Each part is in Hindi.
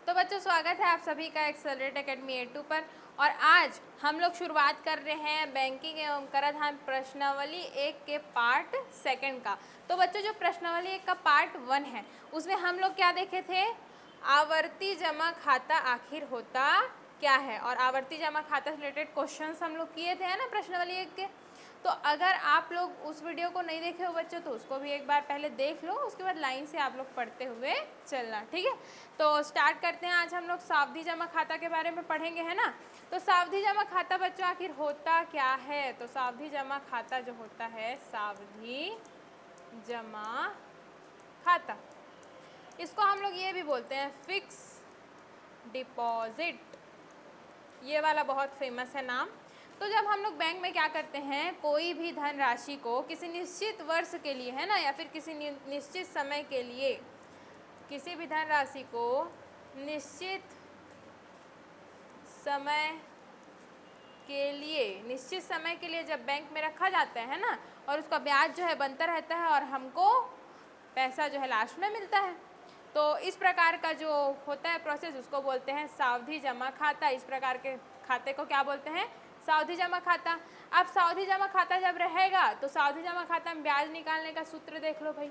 तो बच्चों स्वागत है आप सभी का एक्सेलरेट एकेडमी A2 पर। और आज हम लोग शुरुआत कर रहे हैं बैंकिंग एवं कराधान प्रश्नावली 1 के पार्ट 2 का। तो बच्चों जो प्रश्नावली 1 का पार्ट 1 है उसमें हम लोग क्या देखे थे, आवर्ती जमा खाता आखिर होता क्या है, और आवर्ती जमा खाता से रिलेटेड क्वेश्चंस हम लोग किए थे है ना प्रश्नावली 1 के। तो अगर आप लोग उस वीडियो को नहीं देखे हो बच्चों तो उसको भी एक बार पहले देख लो, उसके बाद लाइन से आप लोग पढ़ते हुए चलना, ठीक है। तो स्टार्ट करते हैं। आज हम लोग सावधि जमा खाता के बारे में पढ़ेंगे है ना। तो सावधि जमा खाता बच्चों आखिर होता क्या है, तो सावधि जमा खाता जो होता है सावधि जमा खाता, इसको हम लोग ये भी बोलते हैं फिक्स डिपॉजिट, ये वाला बहुत फेमस है नाम। तो जब हम लोग बैंक में क्या करते हैं, कोई भी धन राशि को किसी निश्चित वर्ष के लिए है ना, या फिर किसी निश्चित समय के लिए, किसी भी धन राशि को निश्चित समय के लिए जब बैंक में रखा जाता है ना, और उसका ब्याज जो है बनता रहता है और हमको पैसा जो है लास्ट में मिलता है, तो इस प्रकार का जो होता है प्रोसेस उसको बोलते हैं सावधि जमा खाता। इस प्रकार के खाते को क्या बोलते हैं, सावधि जमा खाता। अब सावधि जमा खाता जब रहेगा तो सावधि जमा खाता में ब्याज निकालने का सूत्र देख लो भाई।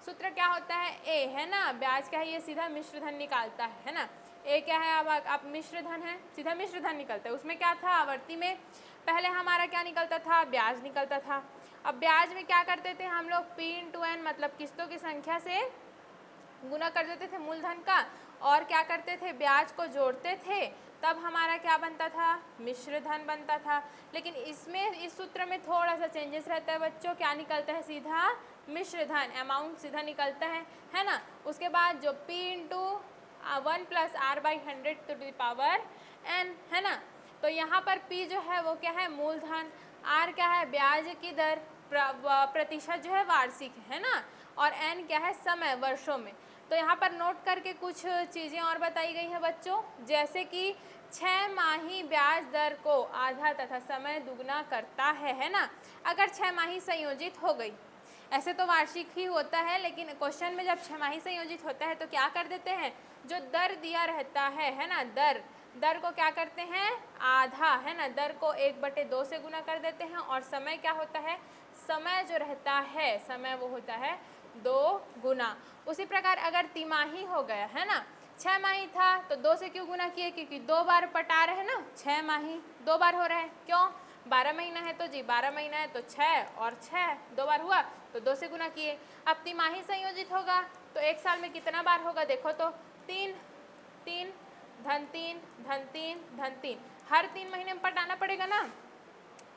सूत्र क्या होता है, ए है ना, ब्याज क्या है, ये सीधा मिश्र धन निकालता है ना। ए क्या है, अब मिश्र धन है, सीधा मिश्र धन निकलता है। उसमें क्या था, आवर्ती में पहले हमारा क्या निकलता था, ब्याज निकलता था। अब ब्याज में क्या करते थे हम लोग, P × N मतलब किस्तों की संख्या से गुना कर देते थे मूलधन का, और क्या करते थे, ब्याज को जोड़ते थे, तब हमारा क्या बनता था, मिश्र धन बनता था। लेकिन इसमें इस सूत्र में थोड़ा सा चेंजेस रहता है बच्चों, क्या निकलता है, सीधा मिश्र धन, अमाउंट सीधा निकलता है ना। उसके बाद जो P × 1 + R/100⁴ है ना, तो यहाँ पर P जो है वो क्या है, मूलधन, R क्या है, ब्याज की दर, प्रतिशत जो है वार्षिक है ना, और N क्या है, समय, वर्षों में। तो यहाँ पर नोट करके कुछ चीज़ें और बताई गई हैं बच्चों, जैसे कि 6 माही ब्याज दर को आधा तथा समय दुगना करता है ना। अगर 6 माही संयोजित हो गई, ऐसे तो वार्षिक ही होता है, लेकिन क्वेश्चन में जब 6 माही संयोजित होता है तो क्या कर देते हैं, जो दर दिया रहता है ना, दर को क्या करते हैं, आधा है ना, दर को 1/2 से गुना कर देते हैं। और समय क्या होता है, समय जो रहता है, समय वो होता है 2 गुना। उसी प्रकार अगर तिमाही हो गया है ना, 6 माही था तो 2 से क्यों गुना किए, क्योंकि 2 बार पटा रहे हैं ना, 6 माही 2 बार हो रहा है, क्यों, 12 महीना है तो जी 12 महीना है तो 6 और 6 2 बार हुआ तो 2 से गुना किए। अब तिमाही संयोजित होगा तो एक साल में कितना बार होगा, देखो तो 3 3 धन 3 धन 3 धन 3, हर 3 महीने में पटाना पड़ेगा ना।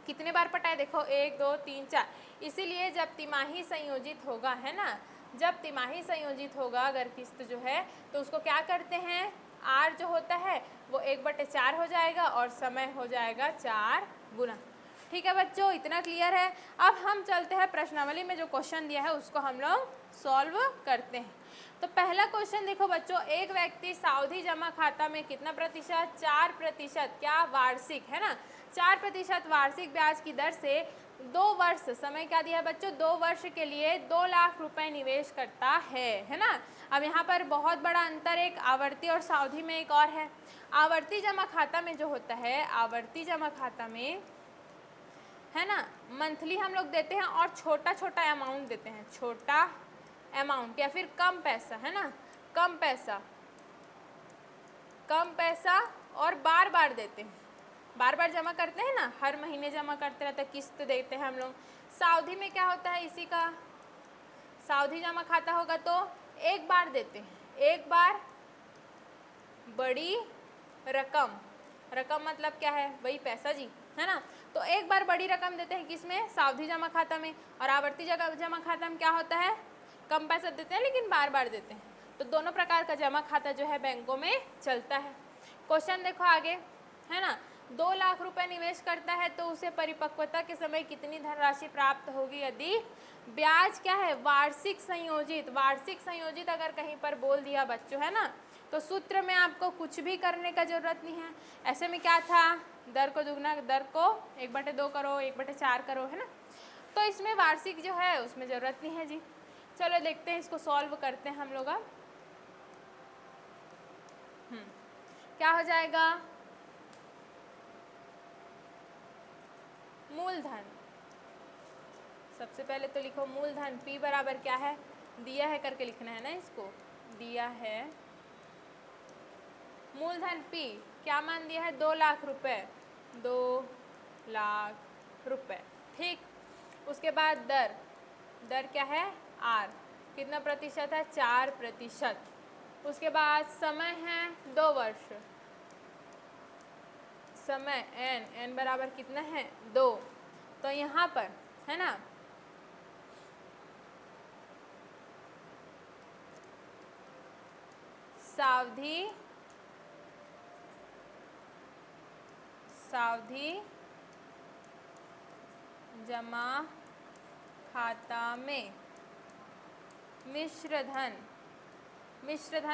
कितने बार पटाए, देखो 1 2 3 4। इसीलिए जब तिमाही संयोजित होगा है ना, जब तिमाही संयोजित होगा अगर किस्त जो है, तो उसको क्या करते हैं, R जो होता है वो 1/4 हो जाएगा और समय हो जाएगा 4 गुना। ठीक है बच्चों, इतना क्लियर है। अब हम चलते हैं प्रश्नावली में जो क्वेश्चन दिया है उसको हम लोग सॉल्व करते हैं। तो पहला क्वेश्चन देखो बच्चों, एक व्यक्ति सावधि जमा खाता में कितना प्रतिशत, 4%, क्या वार्षिक है ना, 4% वार्षिक ब्याज की दर से 2 वर्ष, समय क्या दिया है बच्चों, 2 वर्ष के लिए 2 लाख रुपए निवेश करता है ना। अब यहाँ पर बहुत बड़ा अंतर एक आवर्ती और सावधि में एक और है। आवर्ती जमा खाता में जो होता है, आवर्ती जमा खाता में है ना, मंथली हम लोग देते हैं और छोटा छोटा अमाउंट देते हैं, छोटा अमाउंट या फिर कम पैसा है ना, कम पैसा और बार बार देते हैं, बार बार जमा करते हैं ना, हर महीने जमा करते रहते हैं, किस्त देते हैं हम लोग। सावधि में क्या होता है, इसी का सावधि जमा खाता होगा तो एक बार देते हैं, एक बार बड़ी रकम, रकम मतलब क्या है, वही पैसा जी है ना। तो एक बार बड़ी रकम देते हैं किसमें, सावधि जमा खाता में। और आवर्ती जमा खाता में क्या होता है, कम पैसा देते हैं लेकिन बार बार देते हैं। तो दोनों प्रकार का जमा खाता जो है बैंकों में चलता है। क्वेश्चन देखो आगे है ना, 2 लाख रुपए निवेश करता है तो उसे परिपक्वता के समय कितनी धनराशि प्राप्त होगी, यदि ब्याज क्या है, वार्षिक संयोजित, वार्षिक संयोजित अगर कहीं पर बोल दिया बच्चों है ना, तो सूत्र में आपको कुछ भी करने का जरूरत नहीं है। ऐसे में क्या था, दर को दुगना, दर को 1/2 करो, 1/4 करो है ना। तो इसमें वार्षिक जो है उसमें जरूरत नहीं है जी। चलो देखते हैं, इसको सॉल्व करते हैं हम लोग। अब क्या हो जाएगा? मूलधन। सबसे पहले तो लिखो मूलधन P बराबर क्या है, दिया है करके लिखना है ना इसको, दिया है मूलधन P क्या मान दिया है, 2 लाख रुपए, 2 लाख रुपए। ठीक, उसके बाद दर, दर क्या है R, कितना प्रतिशत है, 4%। उसके बाद समय है 2 वर्ष, समय n बराबर कितना है 2। तो यहाँ पर है ना सावधि जमा खाता में मिश्र धन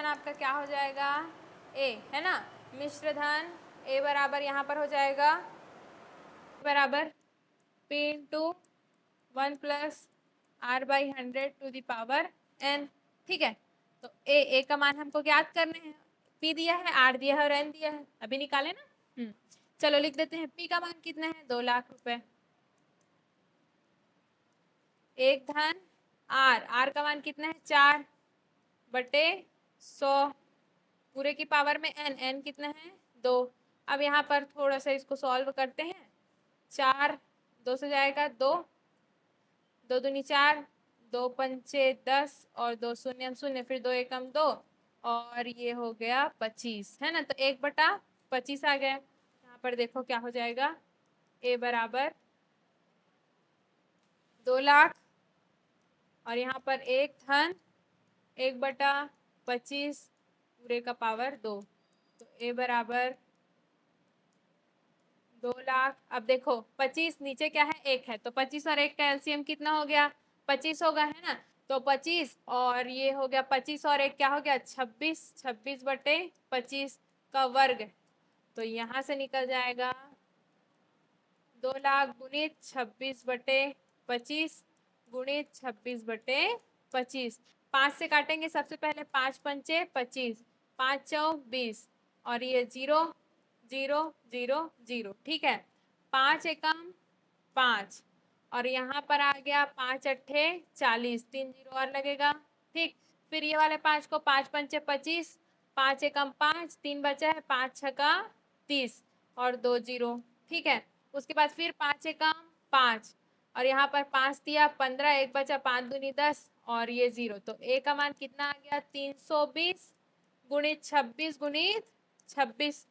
आपका क्या हो जाएगा, A है ना। मिश्र धन A बराबर यहाँ पर हो जाएगा बराबर P into 1 plus R by 100 to the power n। ठीक है, तो A का मान हमको ज्ञात करने हैं, P दिया है, R दिया है और n दिया है, अभी निकाले ना। चलो लिख देते हैं, P का मान कितना है 2 लाख रुपए, एक धन R का मान कितना है 4/100 पूरे की पावर में n कितना है 2। अब यहाँ पर थोड़ा सा इसको सॉल्व करते हैं, 4 2 से जाएगा 2, 2 दूनी 4, 2 पंचे 10 और 2 शून्य शून्य, फिर 2 एकम 2 और ये हो गया 25 है ना। तो 1/25 आ गया। यहाँ पर देखो क्या हो जाएगा, A बराबर 2 लाख और यहाँ पर एक धन 1/25 पूरे का पावर 2, तो A बराबर 2 लाख। अब देखो 25 नीचे क्या है 1 है, तो 25 और 1 का एलसीएम कितना हो गया 25 होगा है ना। तो 25 और ये हो गया 25 और 1 क्या हो गया 26, 26/25 का वर्ग। तो यहाँ से निकल जाएगा 2 लाख गुणित 26/25 गुणित 26/25। 5 से काटेंगे सबसे पहले, 5 पंचे 25, 5 चौक 20 और ये 0 0 0 0। ठीक है, 5 एकम 5 और यहाँ पर आ गया 5 अट्ठे 40, 3 0 और लगेगा। ठीक, फिर ये वाले 5 को 5 पंचे 25, 5 एकम 5, 3 बचा है, 5 छका 30 और 2 0। ठीक है, उसके बाद फिर 5 एकम 5 और यहाँ पर 5 दिया 15, 1 बचा, 5 दूनी 10 और ये 0। तो A का मान कितना आ गया 320 गुणित 26 गुणित 26।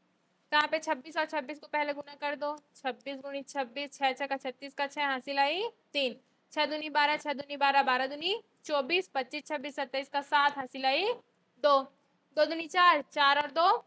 कहाँ पे 26 और 26 को पहले गुना कर दो, 26 गुणित 26, 6 छका 36 का 6 हासिल आई 3, 6 दूनी 12, 6 दूनी 12, 12 दूनी 24, 25 26 27 का 7 हासिल आई 2, 2 दूनी 4, 4 और 2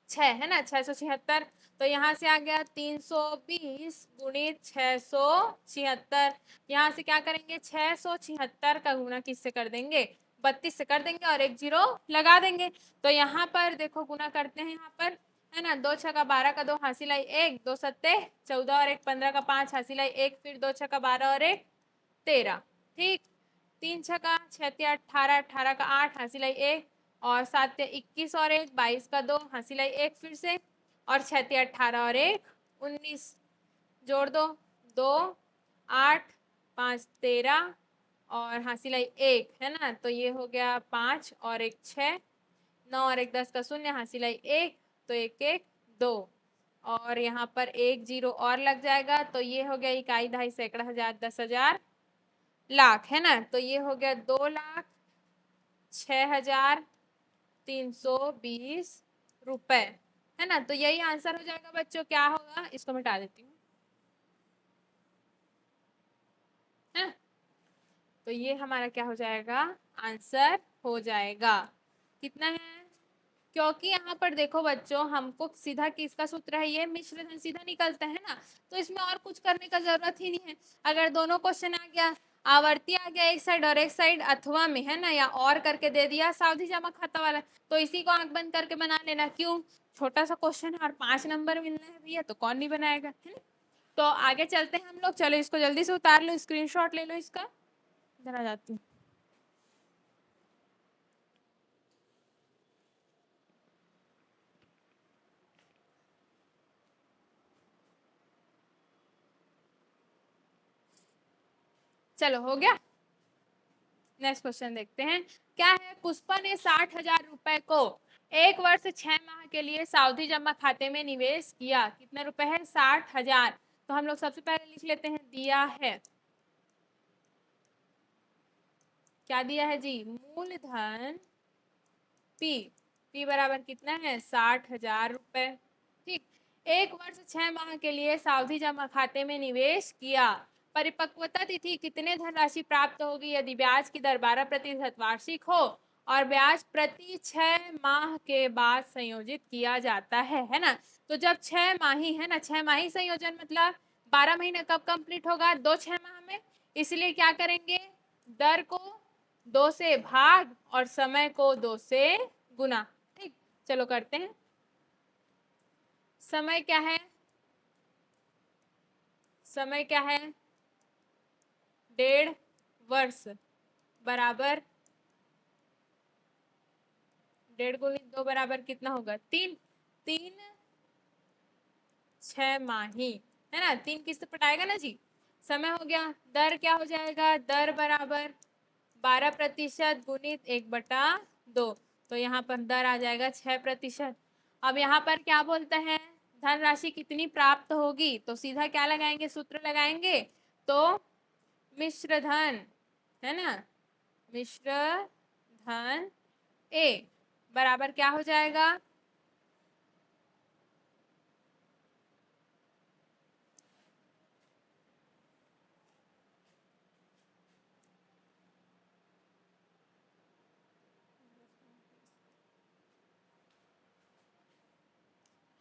6 है ना, 676। तो यहाँ से आ गया 320 गुणित 676। यहाँ से क्या करेंगे 676 का गुना किससे कर देंगे 32 से कर देंगे और एक 0 लगा देंगे। तो यहाँ पर देखो गुना करते हैं, यहाँ पर है ना, 2 छका 12 का 2 हासिल आई 1, 2 सत्ते 14 और 1 15 का 5 हासिल आई 1, फिर 2 छका 12 और 1 13। ठीक, 3 छका 6 18, 18 का 8 हासिल आई 1 और 7 21 और 1 22 का 2 हासिल आई 1 फिर से और 6 18 और 1 19 जोड़ दो 2 8 5 13 और हासिल आई 1 है ना। तो ये हो गया 5 और 1 6, 9 और 1 10 का 0 हासिल आई 1, तो 1 1 2 और यहाँ पर 1 0 और लग जाएगा। तो ये हो गया इकाई दहाई सैकड़ा हजार 10,000 लाख है ना। तो ये हो गया 2,06,320 रुपए है ना। तो यही आंसर हो जाएगा बच्चों। क्या होगा, इसको मिटा देती हूँ है। तो ये हमारा क्या हो जाएगा, आंसर हो जाएगा। कितना है, क्योंकि यहाँ पर देखो बच्चों हमको सीधा किसका सूत्र है, ये मिश्रधन सीधा निकलता है ना, तो इसमें और कुछ करने का जरूरत ही नहीं है। अगर दोनों क्वेश्चन आ गया, आवर्ती आ गया एक साइड और एक साइड अथवा में है ना, या और करके दे दिया सावधि जमा खाता वाला, तो इसी को आंख बंद करके बना लेना। क्यों, छोटा सा क्वेश्चन है और 5 नंबर मिलना है भैया, तो कौन नहीं बनाएगा, है ना। तो आगे चलते हैं हम लोग। चलो इसको जल्दी से उतार लो, स्क्रीनशॉट ले लो इसका। इधर आ जाती हूँ। चलो हो गया। नेक्स्ट क्वेश्चन देखते हैं। क्या है, पुष्पा ने 60,000 रुपए को 1 वर्ष 6 माह के लिए सावधि जमा खाते में निवेश किया। कितने रुपए है? 60,000। तो हम लोग सबसे पहले लिख लेते हैं, दिया है, क्या दिया है जी? मूलधन पी बराबर कितना है? 60,000 रुपए। ठीक। 1 वर्ष 6 माह के लिए सावधि जमा खाते में निवेश किया। परिपक्वता तिथि कितने धनराशि प्राप्त होगी यदि ब्याज की दर 12% वार्षिक हो और ब्याज प्रति 6 माह के बाद संयोजित किया जाता है ना। तो जब 6 माही है ना, 6 माही संयोजन मतलब 12 महीने कब कंप्लीट होगा? 2 6 माह में। इसलिए क्या करेंगे? दर को 2 से भाग और समय को 2 से गुना। ठीक, चलो करते हैं। समय क्या है? समय क्या है? 1.5 वर्ष बराबर 1.5 गुणित 2 बराबर कितना होगा? 3। 3 6 माही है ना, 3 किस्त पटाएगा ना जी। समय हो गया। दर क्या हो जाएगा? दर बराबर 12% गुणित 1/2। तो यहाँ पर दर आ जाएगा 6%। अब यहाँ पर क्या बोलते हैं? धनराशि कितनी प्राप्त होगी? तो सीधा क्या लगाएंगे? सूत्र लगाएंगे। तो मिश्र धन है ना, मिश्र धन ए बराबर क्या हो जाएगा?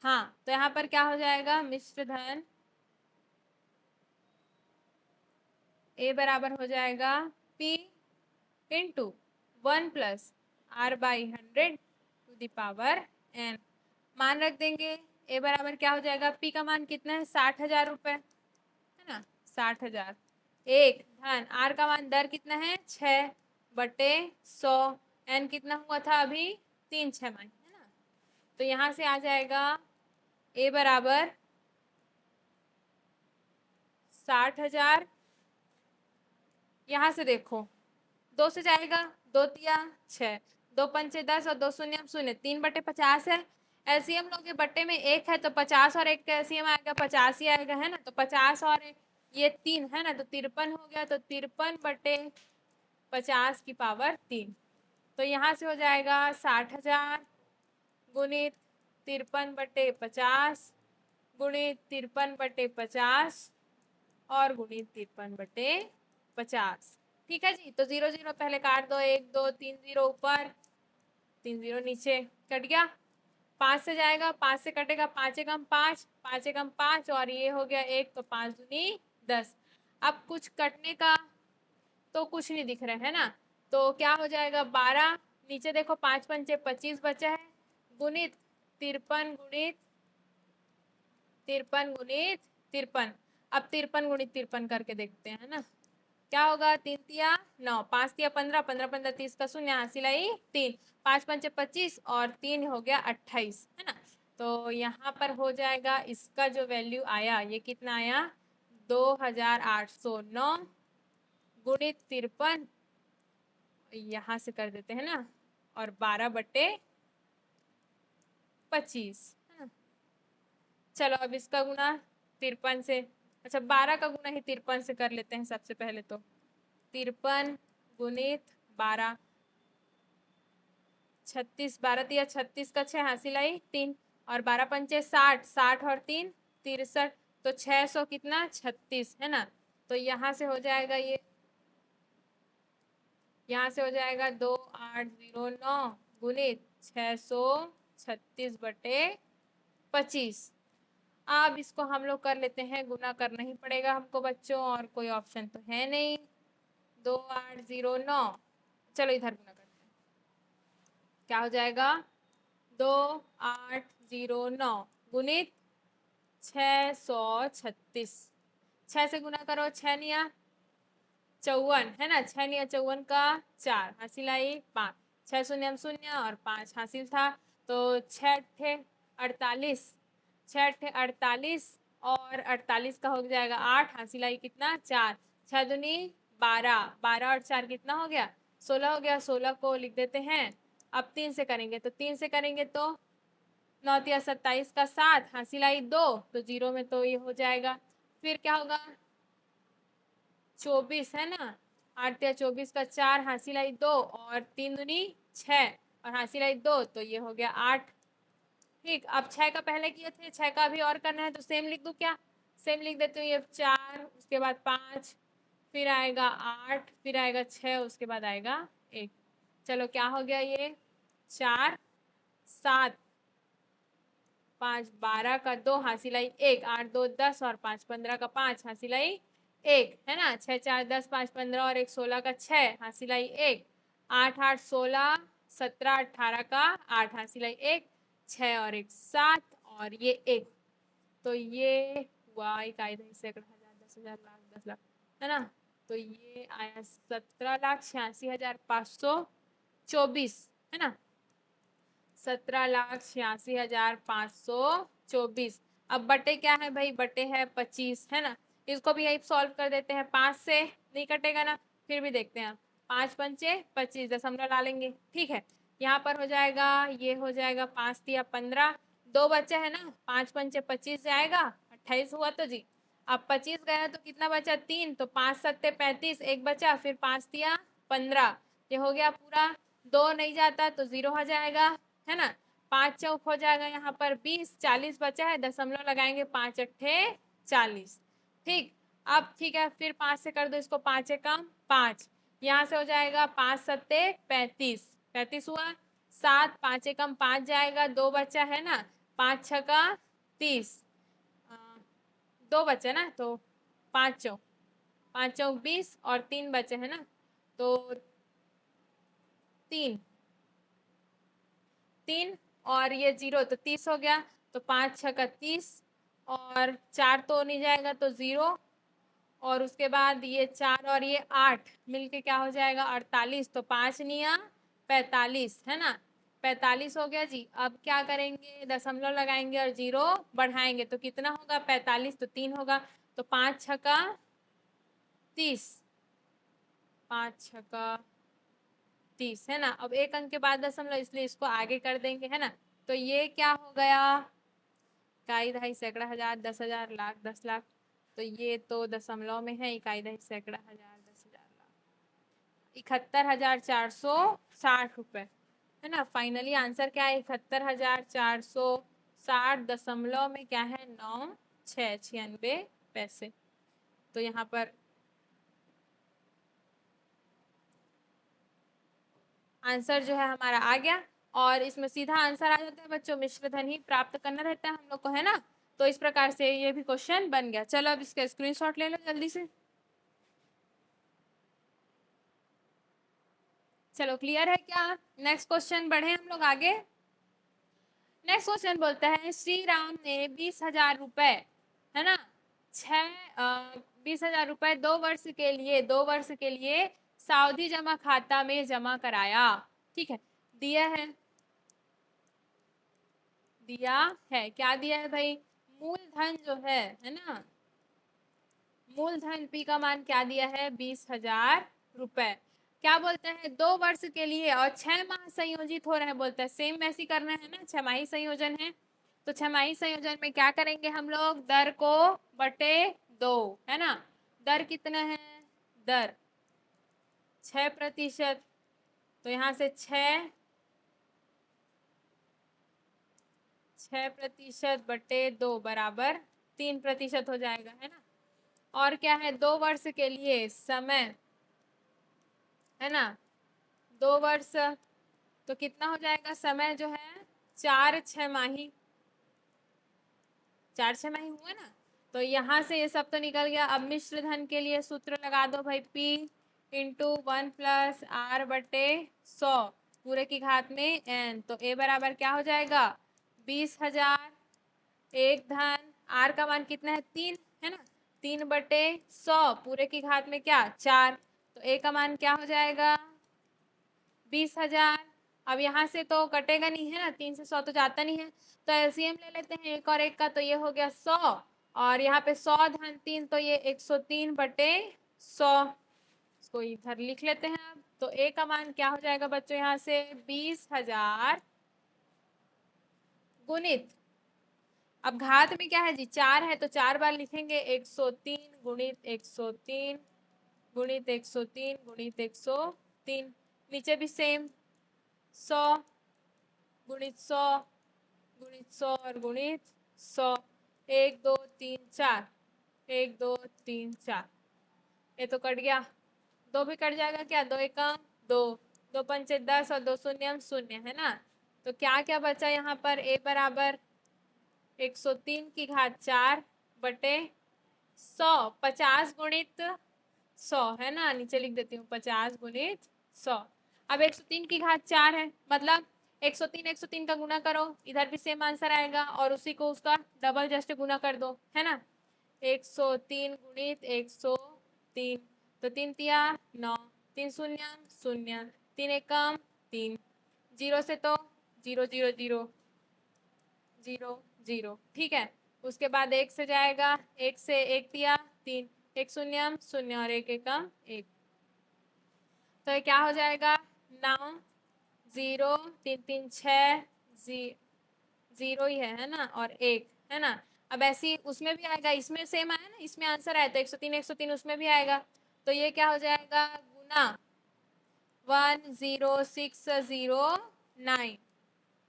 हाँ, तो यहाँ पर क्या हो जाएगा? मिश्र धन ए बराबर हो जाएगा P into 1+R/100 to the power n। मान रख देंगे। ए बराबर क्या हो जाएगा? P का मान कितना है? 60,000 रुपए है ना, 60,000। एक धन R का मान दर कितना है? 6/100। n कितना हुआ था अभी? 3 6 माही है ना। तो यहाँ से आ जाएगा ए बराबर 60,000। यहाँ से देखो, 2 से जाएगा, 2 तिया 6, 2 पंचे 10 और 2 शून्य 0, 3/50 है। एलसीएम लोगे बट्टे में 1 है तो 50 और 1 का एलसीएम आएगा 50 ही आएगा है ना। तो 50 और ये 3 है ना, तो 53 हो गया। तो 53/50 की पावर 3। तो यहाँ से हो जाएगा 60,000 गुणित 53/50 गुणित 53/50 और गुणित 53/50। ठीक है जी। तो 0 0 पहले काट दो, 1 2 3 0 ऊपर, 3 0 नीचे, कट गया। 5 से जाएगा, 5 से कटेगा, 5 एकम 5, 5 एकम 5 और ये हो गया 1, तो 5 दूनी 10। अब कुछ कटने का तो कुछ नहीं दिख रहा है ना, तो क्या हो जाएगा? 12 नीचे देखो, 5 पंचे 25 बचा है, गुणित 53 गुणित 53 गुणित 53। अब 53 गुणित 53 करके देखते हैं ना, क्या होगा? 3 तिया 9, 5 तिया 15, 15 15 30 का शून्य, हासिल आई 3, 5 पंचे 25 और 3 हो गया 28 है ना। तो यहाँ पर हो जाएगा इसका जो वैल्यू आया, ये कितना आया? 2809 गुणित 53, यहाँ से कर देते हैं ना, और 12/25 है ना। चलो अब इसका गुना 53 से, अच्छा 12 का गुना ही 53 से कर लेते हैं सबसे पहले। तो 53 गुणित 12, 36, 12 तिया 36 का 6, हासिल आई 3 और 12 पंचे 60, 60 और 3 63, तो 600 कितना? 36 है ना। तो यहाँ से हो जाएगा ये, यहाँ से हो जाएगा 2809 गुणित 636/25। अब इसको हम लोग कर लेते हैं, गुना करना ही पड़ेगा हमको बच्चों, और कोई ऑप्शन तो है नहीं। 2809, चलो इधर गुना करते हैं। क्या हो जाएगा? 2809 गुणित 636, 6 से गुना करो, 6 निया 54 है ना, 6 निया 54 का 4, हासिल आई 5, 6 शून्य 0 और 5 हासिल था। तो 6 थे 48, 6 थे 48 और 48 का हो जाएगा 8, हासिल आई कितना? 4, 6 दूनी 12, 12 और 4 कितना हो गया 16 हो गया। 16 को लिख देते हैं। अब 3 से करेंगे तो 3 से करेंगे तो 9 या 27 का 7, हासिल आई 2, तो 0 में तो ये हो जाएगा। फिर क्या होगा 24 है ना, 8 या 24 का 4, हासिल आई 2 और 3 दूनी 6 और हासिल आई 2, तो ये हो गया 8। ठीक, अब 6 का पहले किए थे, 6 का भी और करना है तो सेम लिख दूं क्या, सेम लिख देती हूँ। ये 4, उसके बाद 5, फिर आएगा 8, फिर आएगा 6, उसके बाद आएगा 1। चलो क्या हो गया ये 4 7 5 12 का 2, हासिल आई 1, 8 2 10 और 5 15 का 5, हासिल आई 1 है ना। 6 4 10 5 15 और 1 16 का 6, हासिल आई 1, 8 8 16 17 18 का 8, हासिल आई 1, 6 और 1 7 और ये 1। तो ये हुआ इकाई दही सैकड़ा हजार 10,000 लाख 10 लाख है ना। तो ये आया 17,86,524 है ना, 17,86,524। अब बटे क्या है भाई, बटे है 25 है ना। इसको भी यही सॉल्व कर देते हैं, 5 से नहीं कटेगा ना, फिर भी देखते हैं। 5 पंचे 25, दशमलव ला लेंगे। ठीक है, यहाँ पर हो जाएगा, ये हो जाएगा 5 तिया 15, 2 बच्चे है ना, 5 पंचे 25 जाएगा, 28 हुआ तो जी। अब 25 गया तो कितना बचा 3, तो 5 सत्ते 35, एक बचा, फिर 5 तिया 15, ये हो गया पूरा। 2 नहीं जाता तो 0 हो जाएगा है ना। 5 चौक हो जाएगा यहाँ पर 20, 40 बचा है, दशमलव लगाएंगे, 5 अट्ठे 40। ठीक, अब ठीक है, फिर 5 से कर दो इसको, 5 एकम 5, यहाँ से हो जाएगा 5 सत्ते 35, 35 हुआ। 7 5 एकम 5 जाएगा, 2 बचा है ना, 5 छका 30, 2 बचे ना, तो 5 चौक 20 और 3 बचे है ना, तो 3 और ये 0 तो 30 हो गया, तो 5 छका 30 और 4 तो नहीं जाएगा तो 0, और उसके बाद ये 4 और ये 8 मिलके क्या हो जाएगा 48, तो 5 निया 45 है ना, 45 हो गया जी। अब क्या करेंगे, दशमलव लगाएंगे और 0 बढ़ाएंगे तो कितना होगा 45, तो 3 होगा, तो 5 छका 30, 5 छका 30 है ना। अब एक अंक के बाद दशमलव, इसलिए इसको आगे कर देंगे है ना। तो ये क्या हो गया, इकाई दहाई सैकड़ा हजार 10,000 लाख 10 लाख, तो ये तो दशमलव में है, इकाई दहाई सैकड़ा हजार 10,000 लाख 71,460 रुपए है ना। फाइनली आंसर क्या है 71,460, दशमलव में क्या है 9,696 पैसे। तो यहाँ पर आंसर जो है हमारा आ गया, और इसमें सीधा आंसर आ जाता है बच्चों, मिश्र धन ही प्राप्त करना रहता है हम लोग को है ना। तो इस प्रकार से ये भी क्वेश्चन बन गया। चलो अब इसका स्क्रीनशॉट ले लो जल्दी से। चलो क्लियर है क्या, नेक्स्ट क्वेश्चन बढ़े हम लोग आगे। नेक्स्ट क्वेश्चन बोलता है श्री राम ने 20,000 रुपए है ना, 20,000 रुपए 2 वर्ष के लिए सावधि जमा खाता में जमा कराया। ठीक है, दिया है क्या दिया है भाई, मूलधन जो है ना, मूलधन पी का मान क्या दिया है 20,000 रुपए। क्या बोलते हैं 2 वर्ष के लिए और 6 माह संयोजित हो रहे हैं, बोलते हैं सेम वैसी करना है ना, 6माही संयोजन है। तो 6माही संयोजन में क्या करेंगे हम लोग, दर को बटे 2 है ना। दर कितना है, दर 6%, तो यहाँ से 6% बटे 2 बराबर 3% हो जाएगा है ना। और क्या है 2 वर्ष के लिए समय है ना, 2 वर्ष तो कितना हो जाएगा समय जो है 4 6माही, 4 6माही हुआ ना। तो यहाँ से ये सब तो निकल गया। अब मिश्र धन के लिए सूत्र लगा दो भाई, P इंटू 1 प्लस R बटे 100 पूरे की घात में N, तो A बराबर क्या हो जाएगा 20,000, एक धन R का मान कितना है 3 है ना, 3 बटे 100 पूरे की घात में क्या 4, तो A का मान क्या हो जाएगा 20,000। अब यहाँ से तो कटेगा नहीं है ना, 3 से 100 तो जाता नहीं है, तो एलसीएम ले लेते हैं एक और एक का, तो ये हो गया 100, और यहाँ पे 100 धन 3, तो ये 103 बटे 100 इसको इधर लिख लेते हैं अब। तो ए का मान क्या हो जाएगा बच्चों यहाँ से 20,000 गुणित, अब घात में क्या है जी 4 है तो 4 बार लिखेंगे 103 गुणित 103 गुणित 103 गुणित 103, नीचे भी सेम 100 गुणित 100 गुणित 100 और गुणित 100, 1 2 3 4, 1 2 3 4, ये तो कट गया, दो भी कट जाएगा क्या, दो एकम दो, दो पंचे 10 और दो शून्यम शून्य, है ना। तो क्या क्या बचा यहाँ पर, ए बराबर 103 की घात 4 बटे 100, 50 गुणित 100, है ना, नीचे लिख देती हूँ 50 गुणित 100। अब 103 की घात 4 है, मतलब 103 का गुना करो, इधर भी सेम आंसर आएगा और उसी को उसका डबल जस्ट गुना कर दो, है ना। 103 गुणित 103, तो 3 तिया 9, 3 शून्य शून्य, 3 एकम 3, जीरो से तो 0 0 0 0 0, ठीक है। उसके बाद एक से जाएगा, एक से एक दिया 3, एक शून्यम शून्य और एक एकम 1, तो ये क्या हो जाएगा 9 0 3 3 6 0 ही है ना, और 1, है ना। अब ऐसी उसमें भी आएगा, इसमें सेम आया ना, इसमें आंसर आया तो 103 उसमें भी आएगा, तो ये क्या हो जाएगा गुना 10609,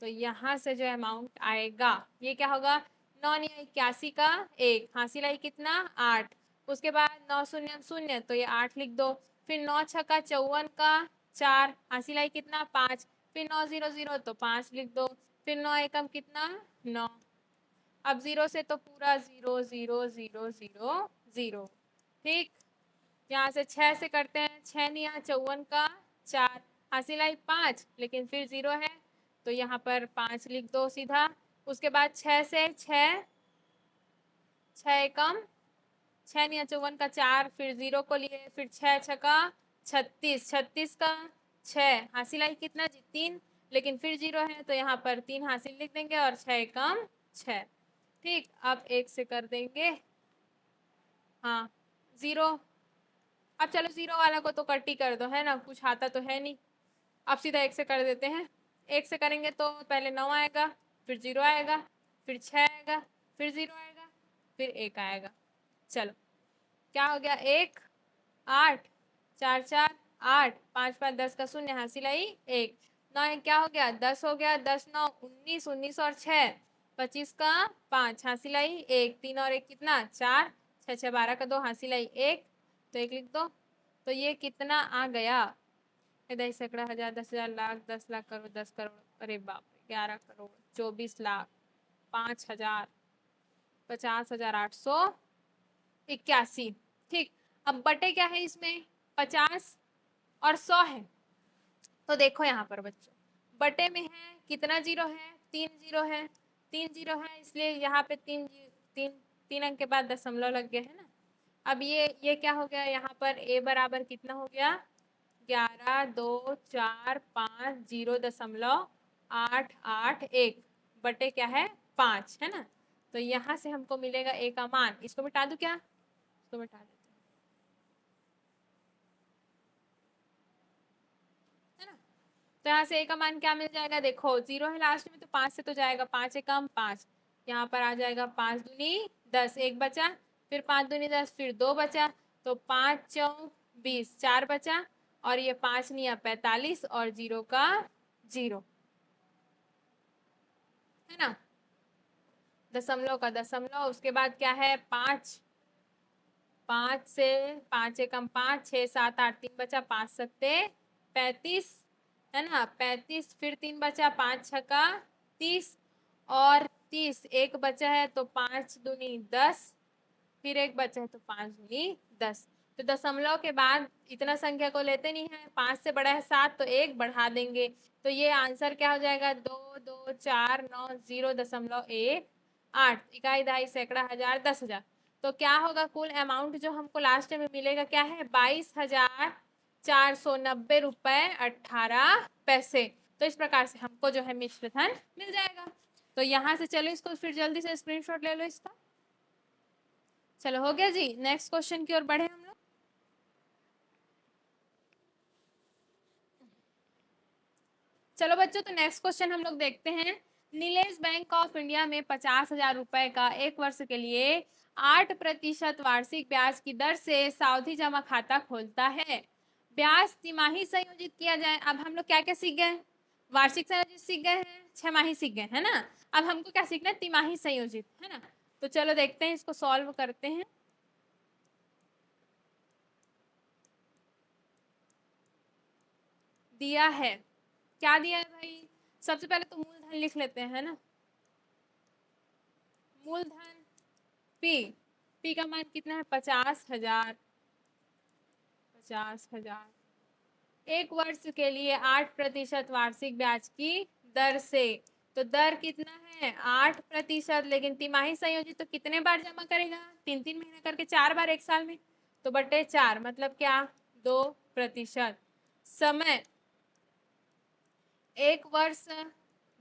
तो यहाँ से जो अमाउंट आएगा ये क्या होगा 981 का 1, हासिल लाई कितना 8, उसके बाद 9 शून्य शून्य तो ये 8 लिख दो, फिर 9 छक्का 54 का 4, हासिल लाई कितना 5, फिर 9 0 0 तो 5 लिख दो, फिर 9 एकम कितना 9, अब 0 से तो पूरा 0 0 0 0 0, ठीक। यहाँ से 6 से करते हैं, 6 नहीं, यहाँ 54 का 4, हासिल आई 5, लेकिन फिर 0 है तो यहाँ पर 5 लिख दो सीधा। उसके बाद 6 से 6 एकम 6 नहीं 54 का 4, फिर 0 को लिए, फिर 6 6 का 36, 36 का 6, हासिल आई कितना जी 3, लेकिन फिर 0 है तो यहाँ पर 3 हासिल लिख देंगे और 6 एकम 6, ठीक। अब 1 से कर देंगे, हाँ 0, अब चलो 0 वाला को तो कट ही कर दो, है ना, कुछ आता तो है नहीं। अब सीधा 1 से कर देते हैं, 1 से करेंगे तो पहले 9 आएगा, फिर 0 आएगा, फिर 6 आएगा, फिर 0 आएगा, फिर 1 आएगा। चलो क्या हो गया 1 8 4 4 8 5 5 10 का शून्य, हासिल आई 1, 9 क्या हो गया 10 हो गया, 10 9 19, 19 और 6 25 का 5, हासिल आई 1, 3 और 1 कितना 4, 6 6 12 का 2, हासिल आई 1, तो 1 लिख दो। तो ये कितना आ गया, इधर सैकड़ा हजार 10,000 लाख 10 लाख करोड़ 10 करोड़, अरे बाप रे 11 करोड़ 24 लाख 5,000 50,881, ठीक। अब बटे क्या है इसमें 50 और 100 है, तो देखो यहाँ पर बच्चों बटे में है कितना जीरो है 3 जीरो है, 3 जीरो है इसलिए यहाँ पे 3 अंक के बाद दशमलव लग गए, है ना। अब ये क्या हो गया यहाँ पर a बराबर कितना हो गया 11 2 4 5 0.881 बटे क्या है 5, है ना। तो यहाँ से हमको मिलेगा a का मान, इसको मिटा दूं क्या, इसको मिटा देते हैं, है ना। तो यहाँ से a का मान क्या मिल जाएगा, देखो 0 है लास्ट में तो 5 से तो जाएगा, 5 एकम 5, यहाँ पर आ जाएगा 5 दूनी 10, 1 बचा, फिर 5 दूनी 10, फिर 2 बचा, तो 5 चौक 20, 4 बचा, और ये 5 नहीं 45 और 0 का 0, है ना, दशमलव का दशमलव। उसके बाद क्या है 5, 5 से 5 एकम 5, 6 7 8 3 बचा, 5 सत्ते 35, है ना, 35, फिर 3 बचा, 5 छक्का 30 और 30, एक बचा है तो 5 दूनी 10, फिर एक बचा है तो 5 दूनी 10। तो दशमलव के बाद इतना संख्या को लेते नहीं है, 5 से बड़ा है 7 तो 1 बढ़ा देंगे, तो ये आंसर क्या हो जाएगा 2 2 4 9 0.18, इकाई दहाई सैकड़ा हजार 10,000। तो क्या होगा कुल अमाउंट जो हमको लास्ट में मिलेगा क्या है 22,490 रुपये 18 पैसे। तो इस प्रकार से हमको जो है मिश्र धन मिल जाएगा। तो यहाँ से चलो इसको फिर जल्दी से स्क्रीनशॉट ले लो इसका। चलो हो गया जी, नेक्स्ट क्वेश्चन की ओर बढ़े हम लोग। चलो बच्चों, तो नेक्स्ट क्वेश्चन हम लोग देखते हैं। नीलेश बैंक ऑफ इंडिया में 50,000 रुपए का एक वर्ष के लिए 8% वार्षिक ब्याज की दर से सावधि जमा खाता खोलता है। ब्याज तिमाही संयोजित किया जाए। अब हम लोग क्या क्या सीख गए? वार्षिक संयोजित सीख गए हैं, छमाही सीख गए है ना। अब हमको क्या सीखना है? तिमाही संयोजित, है ना। तो चलो देखते हैं, इसको सॉल्व करते हैं। दिया है, क्या दिया है भाई? सबसे पहले तो मूलधन लिख लेते हैं, है ना। मूलधन पी, पी का मान कितना है? 50,000। 50,000 एक वर्ष के लिए 8% वार्षिक ब्याज की दर से। तो दर कितना है? 8%। लेकिन तिमाही संयोजित तो कितने बार जमा करेगा? 3-3 महीने करके 4 बार एक साल में। तो बटे 4 मतलब क्या? 2%। समय एक वर्ष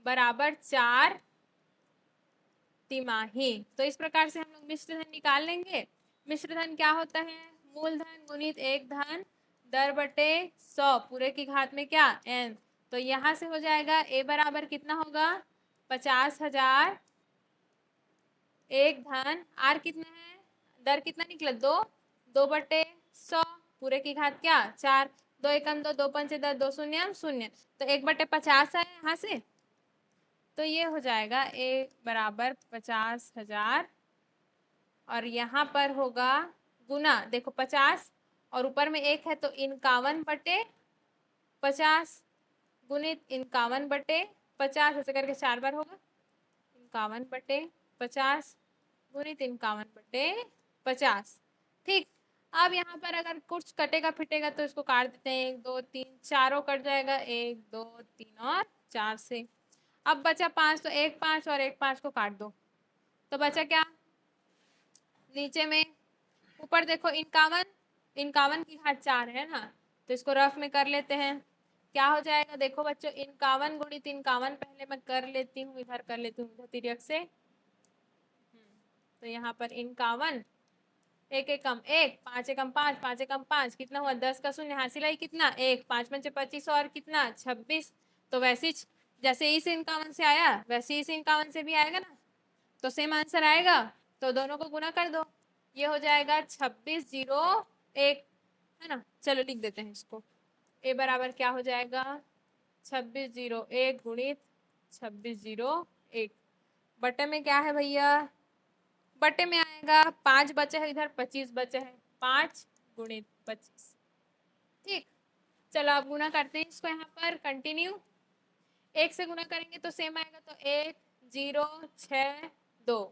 बराबर 4 तिमाही। तो इस प्रकार से हम लोग मिश्र धन निकाल लेंगे। मिश्र धन क्या होता है? मूलधन गुणित एक धन दर बटे 100 पूरे की घात में क्या? n। तो यहां से हो जाएगा a बराबर कितना होगा? 50,000 एक धन r कितना है? दर कितना निकला? 2, 2/100 पूरे की घात क्या? 4। 2 एकम 2, 2 पंचे 10, 2 शून्य 0। तो 1/50 है यहाँ से। तो ये हो जाएगा a बराबर 50,000 और यहाँ पर होगा गुना, देखो 50 और ऊपर में 1 है तो 51/50 गुणित 51/50। ऐसे करके 4 बार होगा। 51/50 गुणित 51/50। ठीक। अब यहाँ पर अगर कुछ कटेगा फिटेगा तो इसको काट देते हैं। 1 2 3 चारों कट जाएगा, 1 2 3 और 4 से। अब बचा 5, तो 1 5 और 1 5 को काट दो। तो बचा क्या? नीचे में ऊपर देखो 51, 51 की घात 4 है ना। तो इसको रफ में कर लेते हैं। क्या हो जाएगा? देखो बच्चों, 51 गुणित 51 पहले मैं कर लेती हूँ, इधर कर लेती हूँ इधर तिर्यक से। तो यहाँ पर 51, 1 एकम 1, 5 एकम 5, 5 एकम 5 कितना हुआ? 10 का शून्य, हासिल आई कितना? 1, 5 पंचे 25 और कितना? 26। तो वैसे ही जैसे इस 51 से आया वैसे इस 51 से भी आएगा ना। तो सेम आंसर आएगा। तो दोनों को गुना कर दो, ये हो जाएगा 2601, है ना। चलो लिख देते हैं इसको। ए बराबर क्या हो जाएगा? 2601 गुणित 2601। बटे में क्या है भैया? बटे में आएगा 5 बचे है, इधर 25 बचे है। 5 गुणित 25। ठीक। चलो अब गुना करते हैं इसको। यहाँ पर कंटिन्यू 1 से गुना करेंगे तो सेम आएगा। तो 1 0 6 2।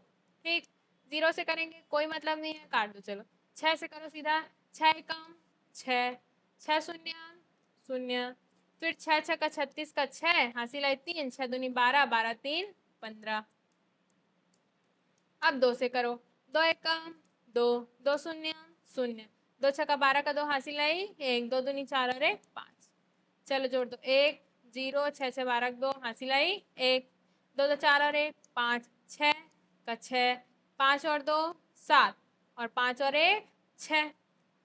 ठीक। 0 से करेंगे कोई मतलब नहीं है, काट दो। चलो 6 से करो सीधा। 6 कम 6, 6 शून्य 0। फिर 6 6 का 36 का 6, हासिल आई 3, 6 दूनी 12, 12 3 15। अब 2 से करो। 2 एकम 2, 2 शून्य 0, 2 छक्का 12 का 2, हासिल आई 1, 2 दूनी 4 और 1 5। चलो जोड़ दो। 1 0 6 6 12 2, हासिल आई 1, 2 2 4 और 1 5, 6 का 6, 5 और 2 7 और 5 और 1 6।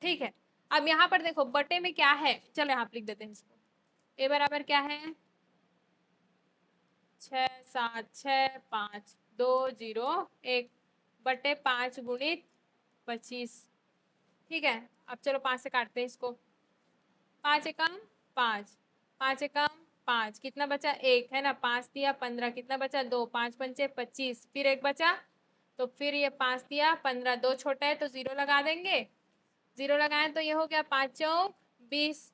ठीक है। अब यहाँ पर देखो बटे में क्या है? चलो यहाँ पर लिख देते हैं इसको। ए बराबर क्या है? 6 7 6 5 2 0 1 बटे 5 गुणित 25। ठीक है। अब चलो 5 से काटते हैं इसको। 5 एकम 5, 5 एकम 5 कितना बचा? 1, है ना। 5 दिया 15 कितना बचा? 2, 5 पंचे 25, फिर 1 बचा। तो फिर ये 5 दिया 15, 2 छोटा है तो 0 लगा देंगे। 0 लगाएं तो ये हो गया 5 चौक 20।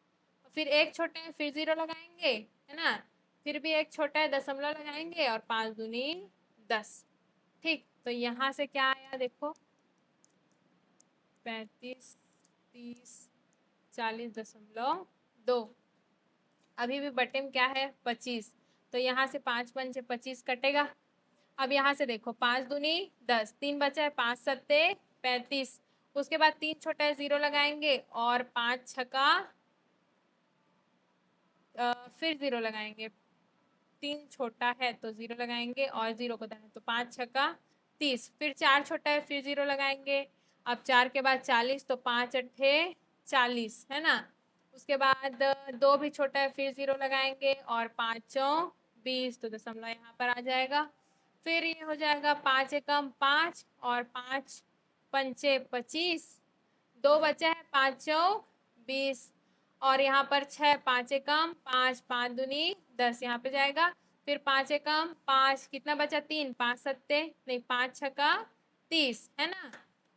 फिर 1 छोटा है, फिर 0 लगाएंगे, है ना। फिर भी 1 छोटा है, दशमलव लगाएंगे और 5 दूनी 10। ठीक। तो यहाँ से क्या आया देखो? 35 30 40.2। अभी भी बटे में क्या है? 25। तो यहाँ से 5 पंचे 25 कटेगा। अब यहाँ से देखो 5 दूनी 10, 3 बचा है, 5 सत्ते 35। उसके बाद 3 छोटा है, 0 लगाएंगे और 5 छक्का फिर 0 लगाएंगे। 3 छोटा है तो 0 लगाएंगे और 0 को देना। तो 5 छक्का 30, फिर 4 छोटा है, फिर 0 लगाएंगे। अब 4 के बाद 40, तो 5 अट्ठे 40, है ना। उसके बाद 2 भी छोटा है, फिर 0 लगाएंगे और 5 चौक 20, तो दशमलव यहाँ पर आ जाएगा। फिर ये हो जाएगा 5 एकम 5 और 5 पंचे 25, 2 बचा है, 5 चौक 20 और यहाँ पर 6, 5 एकम 5, 5 दूनी 10 यहाँ पे जाएगा। फिर 5 एकम 5, कितना बचा 3, 5 सत्ते नहीं 5 छक्का 30 है ना,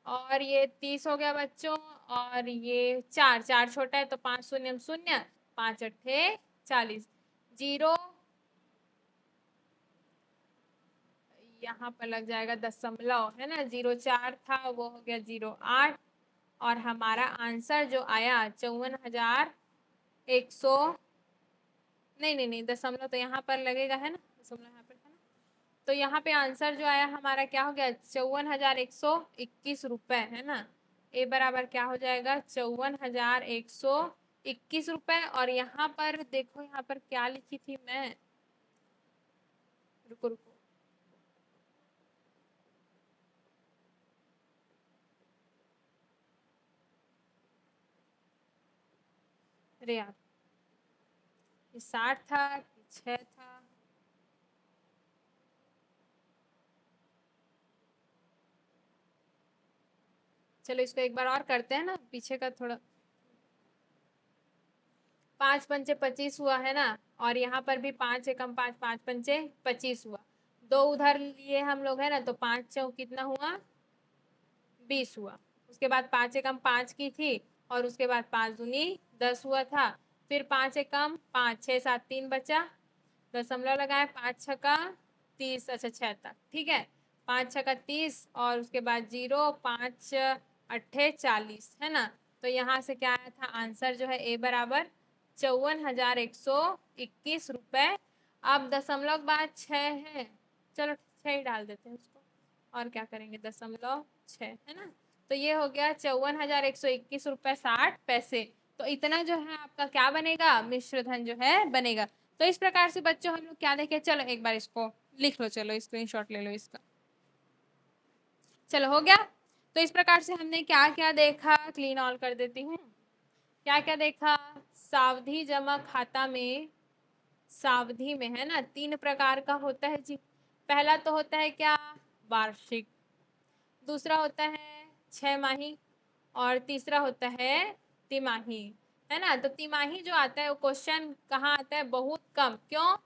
और ये 30 हो गया बच्चों, और ये 4, 4 छोटा है तो 5 शून्य शून्य, 5 अट्ठे 40, 0 यहाँ पर लग जाएगा दशमलव है ना, 0,4 था वो हो गया 0,8 और हमारा आंसर जो आया 54,100, नहीं दशमलव तो यहाँ पर लगेगा है ना, दशमलव यहाँ पर है ना, तो यहाँ पे आंसर जो आया हमारा क्या हो गया 54,121 रुपए है ना। ए बराबर क्या हो जाएगा 54,121 रुपए। और यहाँ पर देखो, यहाँ पर क्या लिखी थी मैं, रुको रुको, अरे यार ये 60 था कि 6 था, चलो इसको एक बार और करते हैं ना, पीछे का थोड़ा। 5 पंचे 25 हुआ है ना, और यहाँ पर भी 5 एकम 5, 5 पंचे 25 हुआ, 2 उधर लिए हम लोग है ना, तो 5 चौक कितना हुआ 20 हुआ। उसके बाद 5 एकम 5 की थी और उसके बाद 5 दूनी 10 हुआ था। फिर 5 एकम 5, 6 7 3 बचा, दशमलव लगाए, 5 छक्का 30, अच्छा 6 तक ठीक है, 5 छक्का 30 और उसके बाद 0, 5 अट्ठे 40 है ना। तो यहाँ से क्या आया था आंसर जो है ए बराबर 54,121 रुपए। अब दशमलव बाद 6 है, चलो 6 ही डाल देते हैं उसको, और क्या करेंगे, दशमलव 6 है ना। तो ये हो गया 54,121 रुपए 60 पैसे। तो इतना जो है आपका क्या बनेगा, मिश्र धन जो है बनेगा। तो इस प्रकार से बच्चों हम लोग क्या देखें, चलो एक बार इसको लिख लो, चलो स्क्रीनशॉट ले लो इसका, चलो हो गया। तो इस प्रकार से हमने क्या क्या देखा, क्लीन ऑल कर देती हूँ। क्या क्या देखा, सावधि जमा खाता में, सावधि में है ना 3 प्रकार का होता है जी। पहला तो होता है क्या, वार्षिक, दूसरा होता है 6 माही और तीसरा होता है तिमाही है ना। तो तिमाही जो आता है वो क्वेश्चन कहाँ आता है, बहुत कम, क्यों,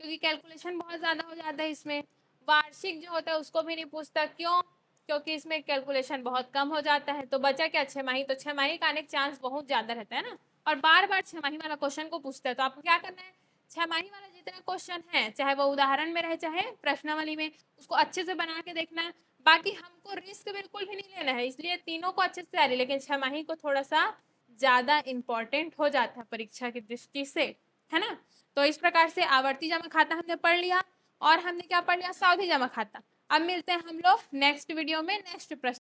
क्योंकि कैलकुलेशन बहुत ज़्यादा हो जाता है इसमें। वार्षिक जो होता है उसको भी नहीं पूछता, क्यों, क्योंकि इसमें कैलकुलेशन बहुत कम हो जाता है। तो बचा क्या 6 माही, तो 6 माही का आने का चांस बहुत ज़्यादा रहता है ना, और बार बार 6 माही वाला क्वेश्चन को पूछता है। तो आपको क्या करना है, 6 माही वाला जितना क्वेश्चन है, चाहे वो उदाहरण में रहे चाहे प्रश्नावली में, उसको अच्छे से बना के देखना है। बाकी हमको रिस्क बिल्कुल भी नहीं लेना है, इसलिए तीनों को अच्छे से तैयारी, लेकिन 6 माही को थोड़ा सा ज़्यादा इंपॉर्टेंट हो जाता है परीक्षा की दृष्टि से, है ना। तो इस प्रकार से आवर्ती जमा खाता हमने पढ़ लिया, और हमने क्या पढ़ लिया, सावधि जमा खाता। अब मिलते हैं हम लोग नेक्स्ट वीडियो में नेक्स्ट प्रश्न।